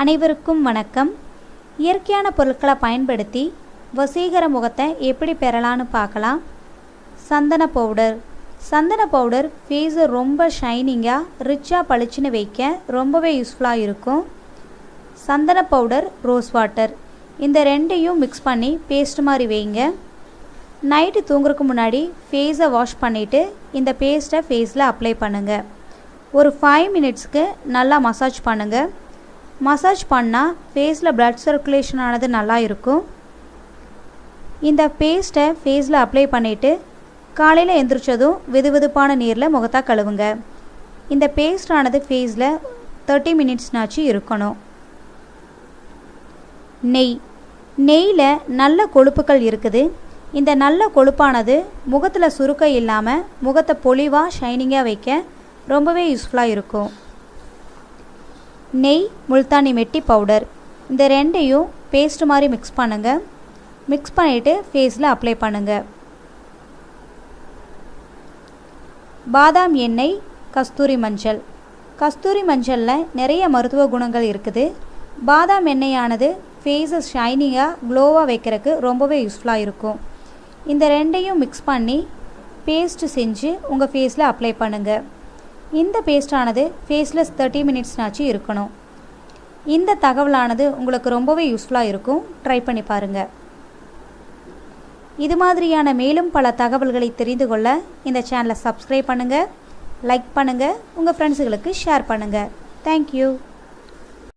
அனைவருக்கும் வணக்கம். இயற்கையான பொருட்களை பயன்படுத்தி வசீகர முகத்தை எப்படி பெறலான்னு பார்க்கலாம். சந்தன பவுடர் ஃபேஸை ரொம்ப ஷைனிங்காக ரிச்சாக பளிச்சுன்னு வைக்க ரொம்பவே யூஸ்ஃபுல்லாக இருக்கும். சந்தன பவுடர், ரோஸ் வாட்டர் இந்த ரெண்டையும் மிக்ஸ் பண்ணி பேஸ்ட் மாதிரி வைங்க. நைட்டு தூங்குறதுக்கு முன்னாடி ஃபேஸை வாஷ் பண்ணிவிட்டு இந்த பேஸ்ட்டை ஃபேஸில் அப்ளை பண்ணுங்கள். ஒரு 5 மினிட்ஸ்க்கு நல்லா மசாஜ் பண்ணுங்கள். மசாஜ் பண்ணால் ஃபேஸில் blood சர்க்குலேஷன் ஆனது நல்லா இருக்கும். இந்த பேஸ்ட்டை ஃபேஸில் அப்ளை பண்ணிவிட்டு காலையில் எந்திரிச்சதும் வெதுவெதுப்பான நீரில் முகத்தை கழுவுங்க. இந்த பேஸ்ட் ஆனது ஃபேஸில் 30 மினிட்ஸ்னாச்சு இருக்கணும். நெய்யில் நல்ல கொழுப்புகள் இருக்குது. இந்த நல்ல கொழுப்பானது முகத்தில் சுருக்க இல்லாமல் முகத்தை பொலிவாக ஷைனிங்காக வைக்க ரொம்பவே யூஸ்ஃபுல்லாக இருக்கும். நெய், முல்தானி மெட்டி பவுடர் இந்த ரெண்டையும் பேஸ்ட் மாதிரி மிக்ஸ் பண்ணுங்கள். மிக்ஸ் பண்ணிவிட்டு ஃபேஸில் அப்ளை பண்ணுங்கள். பாதாம் எண்ணெய், கஸ்தூரி மஞ்சளில் நிறைய மருத்துவ குணங்கள் இருக்குது. பாதாம் எண்ணெயானது ஃபேஸை ஷைனிங்காக க்ளோவாக வைக்கிறதுக்கு ரொம்பவே யூஸ்ஃபுல்லாக இருக்கும். இந்த ரெண்டையும் மிக்ஸ் பண்ணி பேஸ்ட்டு செஞ்சு உங்கள் ஃபேஸில் அப்ளை பண்ணுங்கள். இந்த பேஸ்டானது ஃபேஸில் 30 மினிட்ஸ்னாச்சு இருக்கணும். இந்த தகவலானது உங்களுக்கு ரொம்பவே யூஸ்ஃபுல்லாக இருக்கும். ட்ரை பண்ணி பாருங்கள். இது மாதிரியான மேலும் பல தகவல்களை தெரிந்து கொள்ள இந்த சேனலை சப்ஸ்கிரைப் பண்ணுங்கள், லைக் பண்ணுங்கள், உங்கள் ஃப்ரெண்ட்ஸுகளுக்கு ஷேர் பண்ணுங்கள். தேங்க்யூ.